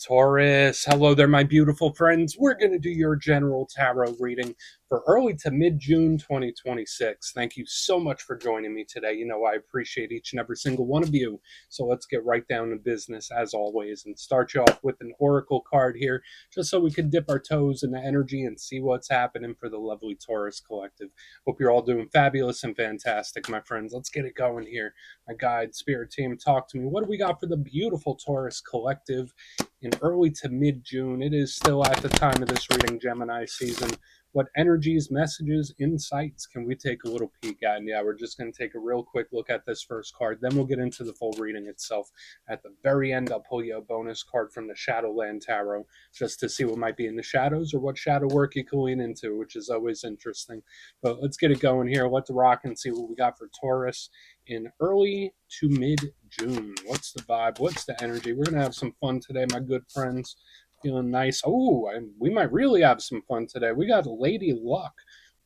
Taurus, hello there, my beautiful friends. We're going to do your general tarot reading for early to mid-June 2026. Thank you so much for joining me today. You know, I appreciate each and every single one of you. So let's get right down to business as always and start you off with an oracle card here, just so we can dip our toes in the energy and see what's happening for the lovely Taurus collective. Hope you're all doing fabulous and fantastic, my friends. Let's get it going here. My guide, spirit team, talk to me. What do we got for the beautiful Taurus collective in early to mid-June? It is still at the time of this reading, Gemini season. What energies, messages, insights can we take a little peek at? And yeah, we're just going to take a real quick look at this first card. Then we'll get into the full reading itself. At the very end, I'll pull you a bonus card from the Shadowland Tarot just to see what might be in the shadows or what shadow work you can lean into, which is always interesting. But let's get it going here. Let's rock and see what we got for Taurus in early to mid-June. What's the vibe? What's the energy? We're going to have some fun today, my good friends. Feeling nice. Oh, we might really have some fun today. We got Lady Luck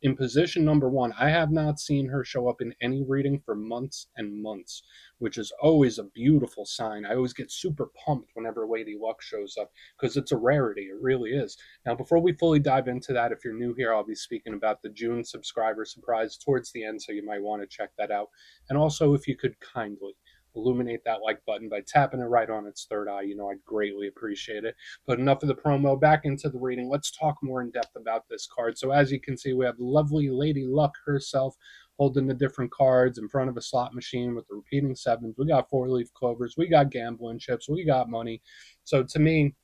in position number 1. I have not seen her show up in any reading for months and months, which is always a beautiful sign. I always get super pumped whenever Lady Luck shows up because it's a rarity. It really is. Now, before we fully dive into that, if you're new here, I'll be speaking about the June subscriber surprise towards the end, so you might want to check that out. And also, if you could kindly illuminate that like button by tapping it right on its third eye, I'd greatly appreciate it. But enough of the promo, back into the reading. Let's talk more in depth about this card. So as you can see, we have lovely Lady Luck herself holding the different cards in front of a slot machine with the repeating sevens. We got 4-leaf clovers, we got gambling chips, we got money. So to me,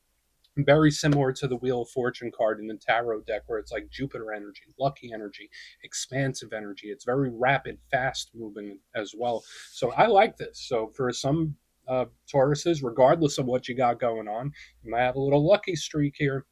very similar to the Wheel of Fortune card in the tarot deck, where it's like Jupiter energy, lucky energy, expansive energy. It's very rapid, fast moving as well. So I like this. So for some Tauruses, regardless of what you got going on, you might have a little lucky streak here,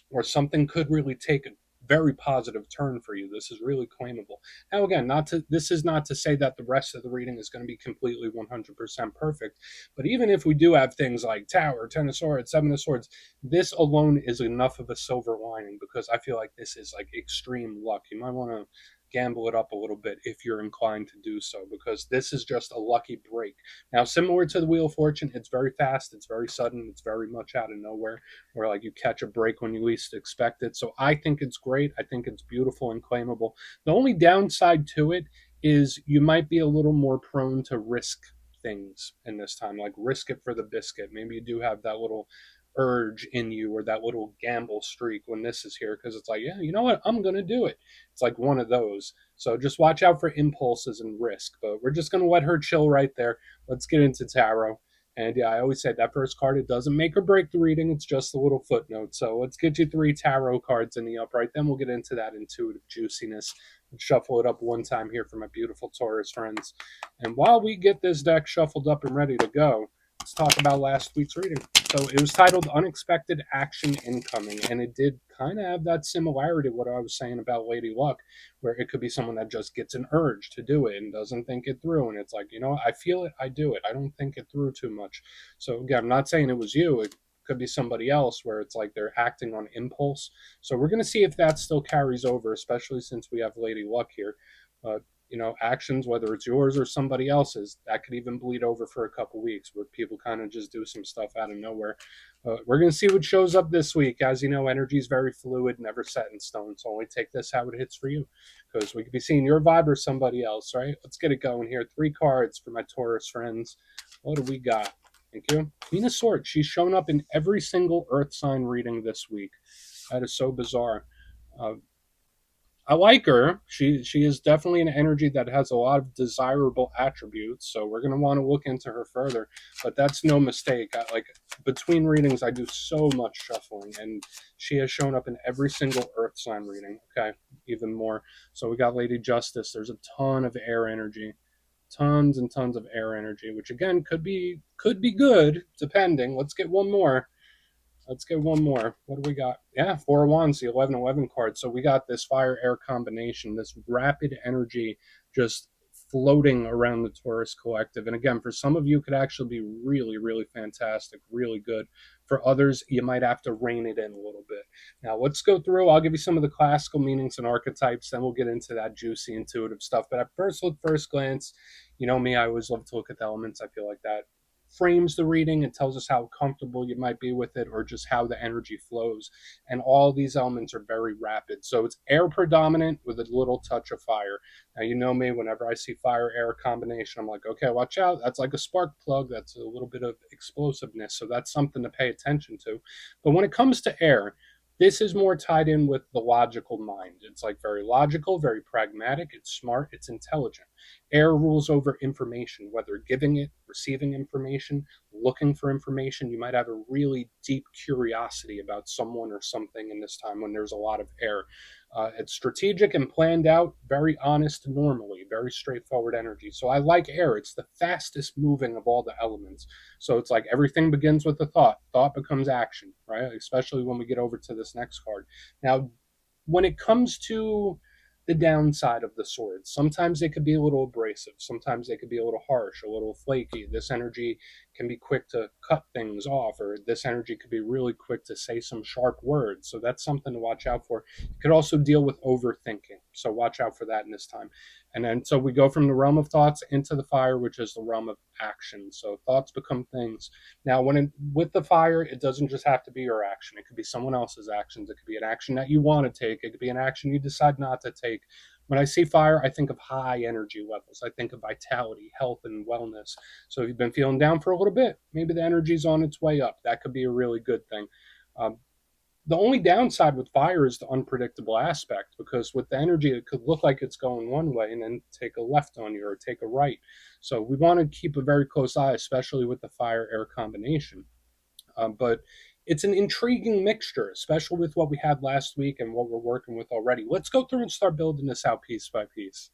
or something could really take a very positive turn for you. This is really claimable. Now, again, this is not to say that the rest of the reading is going to be completely 100% perfect, but even if we do have things like Tower, Ten of Swords, Seven of Swords, this alone is enough of a silver lining, because I feel like this is like extreme luck. You might want to gamble it up a little bit if you're inclined to do so, because this is just a lucky break. Now, similar to the Wheel of Fortune, it's very fast, it's very sudden, it's very much out of nowhere, where like you catch a break when you least expect it. So I think it's great. I think it's beautiful and claimable. The only downside to it is you might be a little more prone to risk things in this time, like risk it for the biscuit. Maybe you do have that little urge in you, or that little gamble streak when this is here, because it's like, yeah, you know what, I'm gonna do it. It's like one of those. So just watch out for impulses and risk. But we're just gonna let her chill right there. Let's get into tarot. And yeah, I always say that first card, it doesn't make or break the reading. It's just a little footnote. So let's get you 3 tarot cards in the upright. Then we'll get into that intuitive juiciness. Let's shuffle it up one time here for my beautiful Taurus friends. And while we get this deck shuffled up and ready to go, let's talk about last week's reading. So it was titled Unexpected Action Incoming. And it did kind of have that similarity to what I was saying about Lady Luck, where it could be someone that just gets an urge to do it and doesn't think it through. And it's like, I feel it, I do it. I don't think it through too much. So again, I'm not saying it was you. It could be somebody else, where it's like they're acting on impulse. So we're going to see if that still carries over, especially since we have Lady Luck here. Actions, whether it's yours or somebody else's, that could even bleed over for a couple weeks, where people kind of just do some stuff out of nowhere. We're going to see what shows up this week. As you know, energy is very fluid, never set in stone. So only take this how it hits for you, because we could be seeing your vibe or somebody else, right? Let's get it going here. 3 cards for my Taurus friends. What do we got? Thank you. Queen of Swords. She's shown up in every single Earth sign reading this week. That is so bizarre. I like her. She is definitely an energy that has a lot of desirable attributes, so we're going to want to look into her further. But that's no mistake. Between readings, I do so much shuffling, and she has shown up in every single Earth sign reading. Okay, even more. So we got Lady Justice. There's a ton of air energy, tons and tons of air energy, which again could be good, depending. Let's get one more. What do we got? Yeah, 4 of Wands, the 11-11 card. So we got this fire-air combination, this rapid energy just floating around the Taurus collective. And again, for some of you, it could actually be really, really fantastic, really good. For others, you might have to rein it in a little bit. Now, let's go through. I'll give you some of the classical meanings and archetypes, then we'll get into that juicy, intuitive stuff. But at first glance, you know me, I always love to look at the elements. I feel like that frames the reading. It tells us how comfortable you might be with it, or just how the energy flows. And all these elements are very rapid. So it's air predominant with a little touch of fire. Now, you know me, whenever I see fire air combination, I'm like, okay, watch out. That's like a spark plug. That's a little bit of explosiveness. So that's something to pay attention to. But when it comes to air, this is more tied in with the logical mind. It's like very logical, very pragmatic, it's smart, it's intelligent. Air rules over information, whether giving it, receiving information, looking for information. You might have a really deep curiosity about someone or something in this time when there's a lot of air. It's strategic and planned out, very honest normally, very straightforward energy. So I like air. It's the fastest moving of all the elements. So it's like everything begins with a thought. Thought becomes action, right? Especially when we get over to this next card. Now, when it comes to the downside of the swords, sometimes they could be a little abrasive. Sometimes they could be a little harsh, a little flaky. This energy can be quick to cut things off, or this energy could be really quick to say some sharp words. So that's something to watch out for. It could also deal with overthinking. So watch out for that in this time. And then so we go from the realm of thoughts into the fire, which is the realm of action. So thoughts become things. Now, with the fire, it doesn't just have to be your action. It could be someone else's actions. It could be an action that you want to take. It could be an action you decide not to take. When I see fire, I think of high energy levels. I think of vitality, health, and wellness. So if you've been feeling down for a little bit, maybe the energy's on its way up. That could be a really good thing. Um, the only downside with fire is the unpredictable aspect, because with the energy, it could look like it's going one way and then take a left on you or take a right. So we want to keep a very close eye, especially with the fire air combination. But it's an intriguing mixture, especially with what we had last week and what we're working with already. Let's go through and start building this out piece by piece.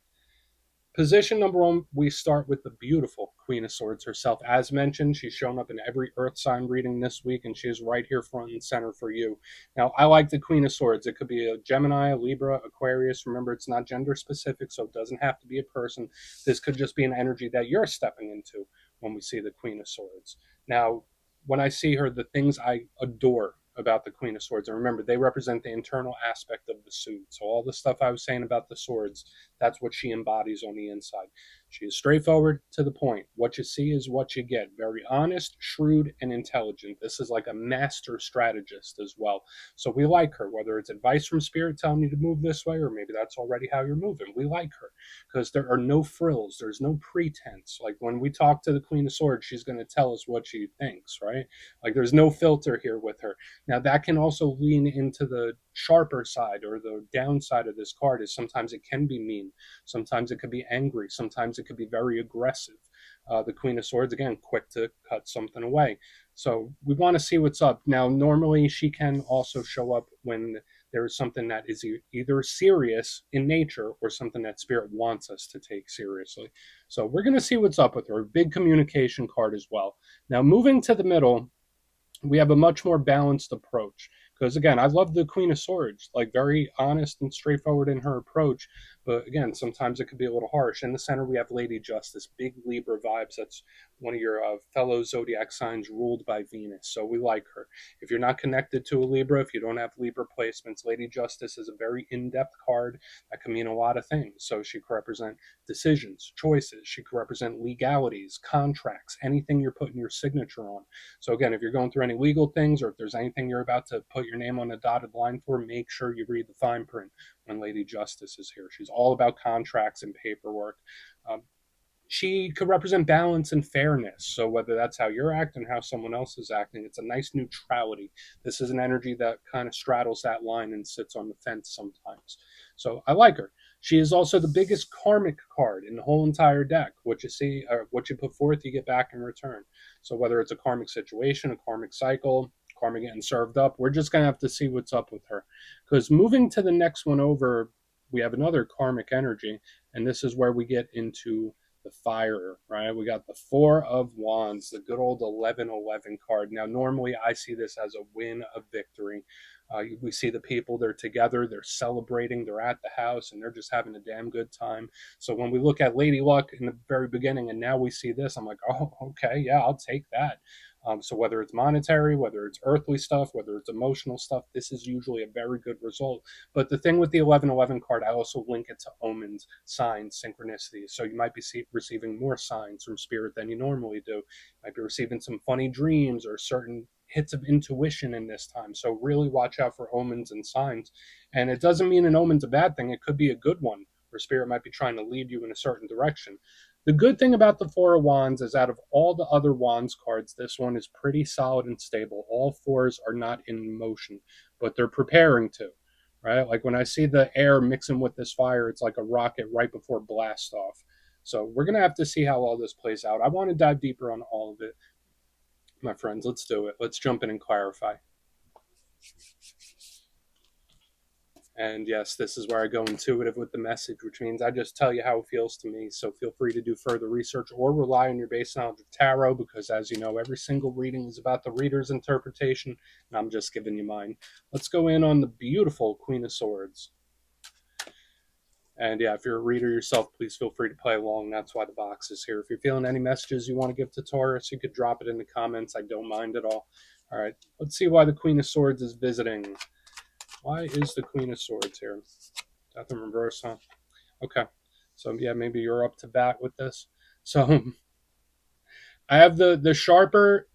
Position number one, we start with the beautiful Queen of Swords herself. As mentioned, she's shown up in every Earth sign reading this week, and she is right here front and center for you. Now, I like the Queen of Swords. It could be a Gemini, a Libra, Aquarius. Remember, it's not gender specific, so it doesn't have to be a person. This could just be an energy that you're stepping into when we see the Queen of Swords. Now, when I see her, the things I adore about the Queen of Swords, and remember, they represent the internal aspect of the suit. So all the stuff I was saying about the swords, that's what she embodies on the inside. She is straightforward, to the point. What you see is what you get. Very honest, shrewd, and intelligent. This is like a master strategist as well. So we like her, whether it's advice from spirit telling you to move this way, or maybe that's already how you're moving. We like her because there are no frills. There's no pretense. Like when we talk to the Queen of Swords, she's going to tell us what she thinks, right? Like there's no filter here with her. Now that can also lean into the sharper side, or the downside of this card is sometimes it can be mean. Sometimes it could be angry. Sometimes it could be very aggressive. The Queen of Swords, again, quick to cut something away. So we want to see what's up. Now, normally she can also show up when there is something that is either serious in nature or something that spirit wants us to take seriously. So we're going to see what's up with her. Big communication card as well. Now, moving to the middle, we have a much more balanced approach, because again, I love the Queen of Swords, like very honest and straightforward in her approach, but again, sometimes it could be a little harsh. In the center we have Lady Justice, big Libra vibes. That's one of your fellow zodiac signs ruled by Venus, so we like her. If you're not connected to a Libra, if you don't have Libra placements, Lady Justice is a very in-depth card that can mean a lot of things. So she could represent decisions, choices. She could represent legalities, contracts, anything you're putting your signature on. So again, if you're going through any legal things, or if there's anything you're about to put your name on a dotted line for, make sure you read the fine print when Lady Justice is here. She's all about contracts and paperwork. She could represent balance and fairness. So whether that's how you're acting, how someone else is acting, it's a nice neutrality. This is an energy that kind of straddles that line and sits on the fence sometimes. So I like her. She is also the biggest karmic card in the whole entire deck. What you see, or what you put forth, you get back in return. So whether it's a karmic situation, a karmic cycle, karma getting served up, we're just going to have to see what's up with her. Because moving to the next one over, we have another karmic energy, and this is where we get into the fire, right? We got the Four of Wands, the good old 1111 card. Now, normally I see this as a win, a victory. We see the people, they're together, they're celebrating, they're at the house, and they're just having a damn good time. So when we look at Lady Luck in the very beginning, and now we see this, I'm like, oh, okay, yeah, I'll take that. So whether it's monetary, whether it's earthly stuff, whether it's emotional stuff, this is usually a very good result. But the thing with the 1111 card, I also link it to omens, signs, synchronicities. So you might be receiving more signs from spirit than you normally do. You might be receiving some funny dreams or certain hits of intuition in this time. So really watch out for omens and signs. And it doesn't mean an omen's a bad thing. It could be a good one where spirit might be trying to lead you in a certain direction. The good thing about the Four of Wands is out of all the other Wands cards, this one is pretty solid and stable. All fours are not in motion, but they're preparing to, right? Like when I see the air mixing with this fire, it's like a rocket right before blast off. So we're going to have to see how all this plays out. I want to dive deeper on all of it, my friends. Let's do it. Let's jump in and clarify. And yes, this is where I go intuitive with the message, which means I just tell you how it feels to me. So feel free to do further research or rely on your base knowledge of tarot, because as you know, every single reading is about the reader's interpretation, and I'm just giving you mine. Let's go in on the beautiful Queen of Swords. And yeah, if you're a reader yourself, please feel free to play along. That's why the box is here. If you're feeling any messages you want to give to Taurus, you could drop it in the comments. I don't mind at all. All right, let's see why the Queen of Swords is visiting. Why is the Queen of Swords here? Death in reverse, huh? Okay. So yeah, maybe you're up to bat with this. So I have the sharper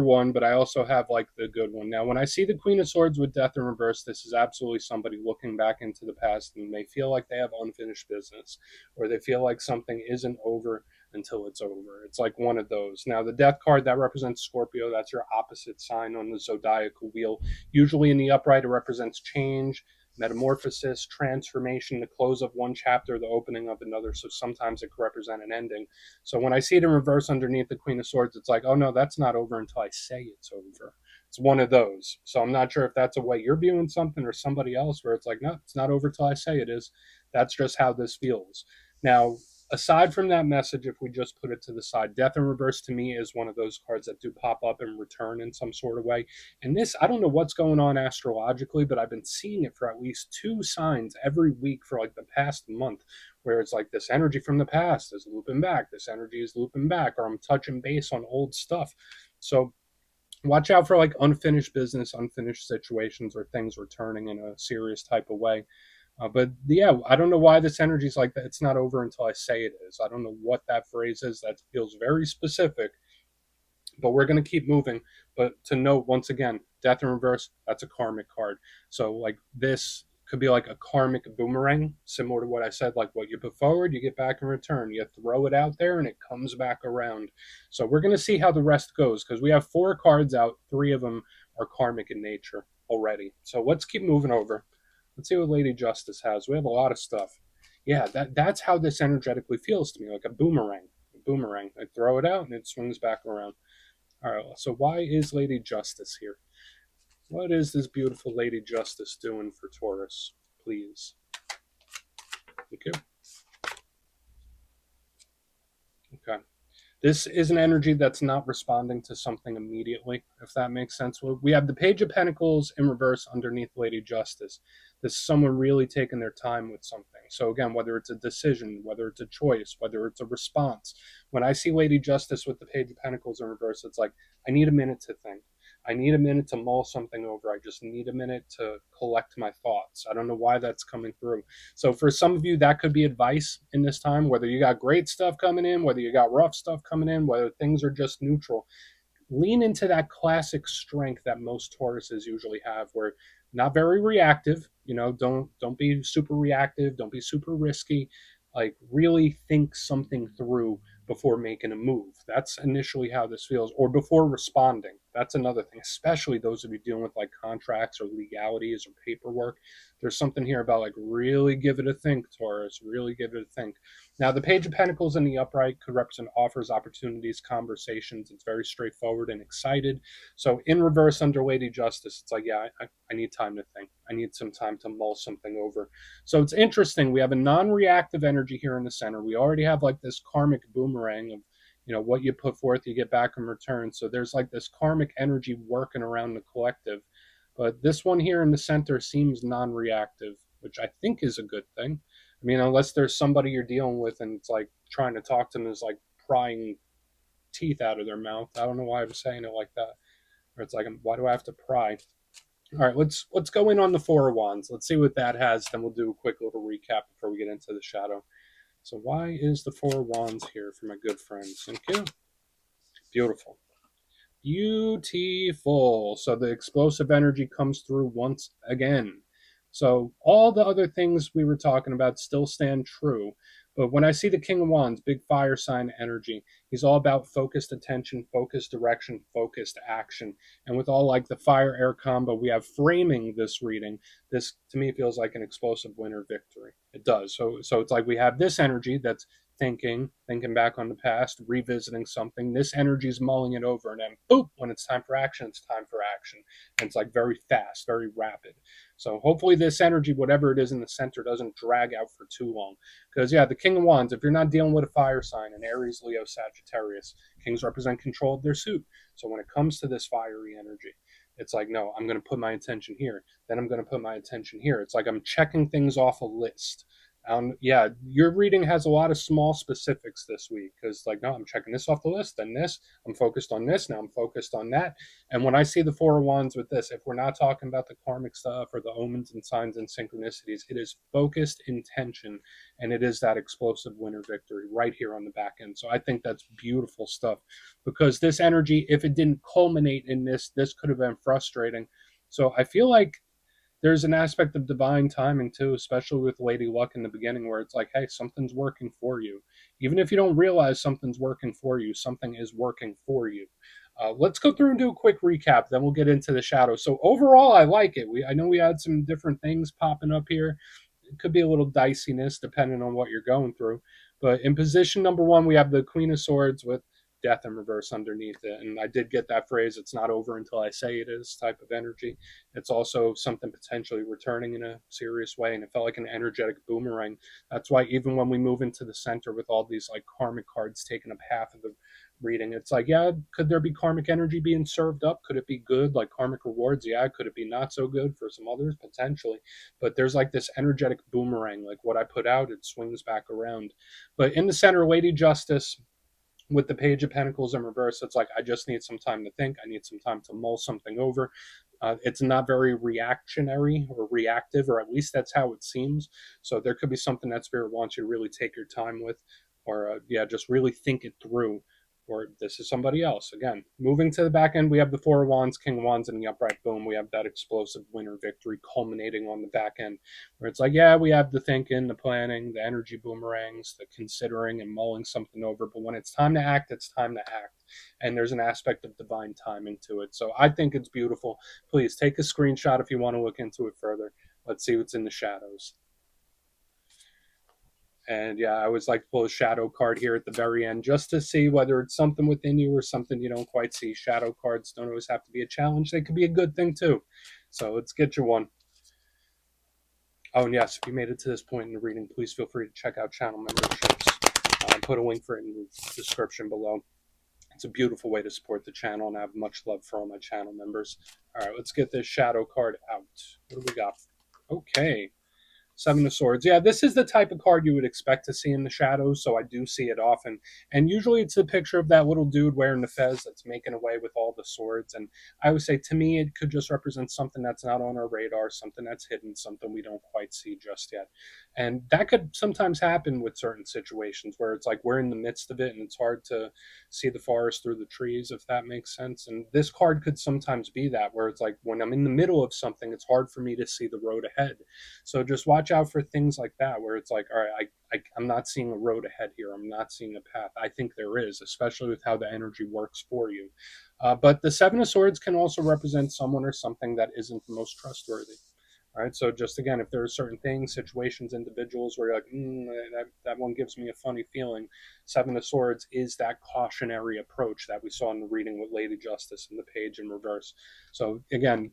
one, but I also have like the good one. Now, when I see the Queen of Swords with Death in reverse, this is absolutely somebody looking back into the past, and they feel like they have unfinished business, or they feel like something isn't over until it's over. It's like one of those. Now, the Death card, that represents Scorpio. That's your opposite sign on the zodiacal wheel. Usually in the upright, it represents change, metamorphosis, transformation, the close of one chapter, the opening of another. So sometimes it could represent an ending. So when I see it in reverse underneath the Queen of Swords, it's like, oh no, that's not over until I say it's over. It's one of those. So I'm not sure if that's a way you're viewing something or somebody else where it's like, no, it's not over till I say it is. That's just how this feels. Now, aside from that message, if we just put it to the side, Death in reverse to me is one of those cards that do pop up and return in some sort of way. And this, I don't know what's going on astrologically, but I've been seeing it for at least two signs every week for like the past month, where it's like this energy from the past is looping back, this energy is looping back, or I'm touching base on old stuff. So watch out for like unfinished business, unfinished situations, or things returning in a serious type of way. But yeah, I don't know why this energy is like that. It's not over until I say it is. I don't know what that phrase is. That feels very specific, but we're going to keep moving. But to note once again, Death in reverse, that's a karmic card. So like this could be like a karmic boomerang, similar to what I said, like what you put forward, you get back in return. You throw it out there and it comes back around. So we're going to see how the rest goes, because we have 4 cards out. 3 of them are karmic in nature already. So let's keep moving over. Let's see what Lady Justice has. We have a lot of stuff. Yeah, that's how this energetically feels to me, like a boomerang. A boomerang. I throw it out and it swings back around. All right, so why is Lady Justice here? What is this beautiful Lady Justice doing for Taurus? Please. Thank you. Okay. This is an energy that's not responding to something immediately, if that makes sense. We have the Page of Pentacles in reverse underneath Lady Justice. This is someone really taking their time with something. So again, whether it's a decision, whether it's a choice, whether it's a response. When I see Lady Justice with the Page of Pentacles in reverse, it's like, I need a minute to think. I need a minute to mull something over. I just need a minute to collect my thoughts. I don't know why that's coming through. So for some of you, that could be advice in this time, whether you got great stuff coming in, whether you got rough stuff coming in, whether things are just neutral. Lean into that classic strength that most Tauruses usually have, where not very reactive, don't be super reactive, don't be super risky. Like really think something through before making a move. That's initially how this feels, or before responding. That's another thing, especially those of you dealing with like contracts or legalities or paperwork. There's something here about like really give it a think, Taurus, really give it a think. Now, the Page of Pentacles in the upright could represent offers, opportunities, conversations. It's very straightforward and excited. So in reverse under Lady Justice, it's like, yeah, I need time to think. I need some time to mull something over. So it's interesting. We have a non-reactive energy here in the center. We already have like this karmic boomerang of, what you put forth, you get back in return. So there's like this karmic energy working around the collective. But this one here in the center seems non-reactive, which I think is a good thing. I mean, unless there's somebody you're dealing with and it's like trying to talk to them is like prying teeth out of their mouth. I don't know why I'm saying it like that. Or it's like, why do I have to pry? All right, let's go in on the Four of Wands. Let's see what that has. Then we'll do a quick little recap before we get into the shadow. So why is the Four of Wands here for my good friends? Thank you. Beautiful. Beautiful. So the explosive energy comes through once again. So all the other things we were talking about still stand true. But when I see the King of Wands, big fire sign energy, he's all about focused attention, focused direction, focused action. And with all like the fire air combo we have framing this reading, this to me feels like an explosive winner victory. It does. So it's like we have this energy that's thinking back on the past, revisiting something. This energy is mulling it over, and then boop, when it's time for action, it's time for action. And it's like very fast, very rapid. So hopefully this energy, whatever it is in the center, doesn't drag out for too long. Because yeah, the King of Wands, if you're not dealing with a fire sign, an Aries, Leo, Sagittarius, kings represent control of their suit. So when it comes to this fiery energy, it's like, no, I'm going to put my attention here. Then I'm going to put my attention here. It's like I'm checking things off a list. Yeah, your reading has a lot of small specifics this week because, like, no, I'm checking this off the list, then this, I'm focused on this, now I'm focused on that. And when I see the Four of Wands with this, if we're not talking about the karmic stuff or the omens and signs and synchronicities, it is focused intention and it is that explosive winner victory right here on the back end. So I think that's beautiful stuff because this energy, if it didn't culminate in this could have been frustrating. So I feel like there's an aspect of divine timing too, especially with Lady Luck in the beginning, where it's like, hey, something's working for you. Even if you don't realize something's working for you, something is working for you. Let's go through and do a quick recap, then we'll get into the shadow. So overall, I like it. I know we had some different things popping up here. It could be a little diciness depending on what you're going through. But in position number one, we have the Queen of Swords with death in reverse underneath it. And I did get that phrase, it's not over until I say it is type of energy. It's also something potentially returning in a serious way. And it felt like an energetic boomerang. That's why even when we move into the center with all these like karmic cards taking up half of the reading, it's like, yeah, could there be karmic energy being served up? Could it be good, like karmic rewards? Yeah. Could it be not so good for some others? Potentially. But there's like this energetic boomerang, like what I put out, it swings back around. But in the center, Lady Justice, with the Page of Pentacles in reverse, it's like I just need some time to think. I need some time to mull something over. It's not very reactionary or reactive, or at least that's how it seems. So there could be something that Spirit wants you to really take your time with, or yeah, just really think it through. Or this is somebody else. Again, moving to the back end, we have the Four of Wands, King of Wands, and the upright boom. We have that explosive winner victory culminating on the back end, where it's like, yeah, we have the thinking, the planning, the energy boomerangs, the considering and mulling something over. But when it's time to act, it's time to act. And there's an aspect of divine timing to it. So I think it's beautiful. Please take a screenshot if you want to look into it further. Let's see what's in the shadows. And yeah, I always like to pull a shadow card here at the very end just to see whether it's something within you or something you don't quite see. Shadow cards don't always have to be a challenge. They could be a good thing too. So let's get you one. Oh, and yes, if you made it to this point in the reading, please feel free to check out channel memberships. Put a link for it in the description below. It's a beautiful way to support the channel, and I have much love for all my channel members. All right, let's get this shadow card out. What do we got? Okay. Seven of Swords. Yeah, this is the type of card you would expect to see in the shadows, so I do see it often. And usually it's a picture of that little dude wearing the fez that's making away with all the swords. And I would say, to me, it could just represent something that's not on our radar, something that's hidden, something we don't quite see just yet. And that could sometimes happen with certain situations where it's like we're in the midst of it and it's hard to see the forest through the trees, if that makes sense. And this card could sometimes be that, where it's like when I'm in the middle of something, it's hard for me to see the road ahead. So just watch out for things like that, where it's like, all right, I'm not seeing a road ahead here. I'm not seeing a path. I think there is, especially with how the energy works for you. But the Seven of Swords can also represent someone or something that isn't the most trustworthy. All right. So just again, if there are certain things, situations, individuals where you're like, that one gives me a funny feeling, Seven of Swords is that cautionary approach that we saw in the reading with Lady Justice and the Page in reverse. So again,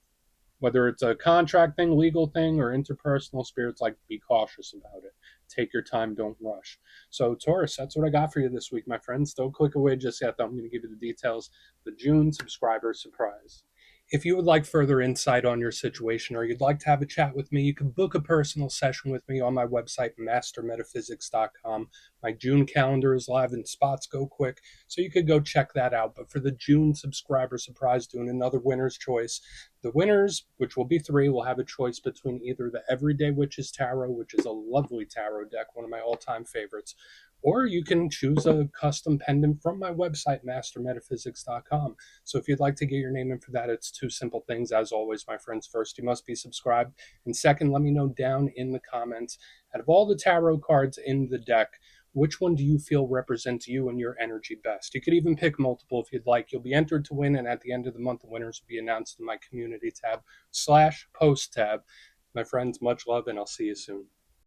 whether it's a contract thing, legal thing, or interpersonal, Spirit's like, be cautious about it. Take your time, don't rush. So Taurus, that's what I got for you this week, my friends. Don't click away just yet, though. I'm going to give you the details. The June subscriber surprise. If you would like further insight on your situation or you'd like to have a chat with me, you can book a personal session with me on my website, mastermetaphysics.com. My June calendar is live and spots go quick, so you could go check that out. But for the June subscriber surprise, doing another winner's choice. The winners, which will be three, will have a choice between either the Everyday Witches Tarot, which is a lovely tarot deck, one of my all-time favorites, or you can choose a custom pendant from my website, mastermetaphysics.com. So if you'd like to get your name in for that, it's two simple things. As always, my friends, first, you must be subscribed. And second, let me know down in the comments, out of all the tarot cards in the deck, which one do you feel represents you and your energy best? You could even pick multiple if you'd like. You'll be entered to win, and at the end of the month, the winners will be announced in my community tab /post tab. My friends, much love, and I'll see you soon.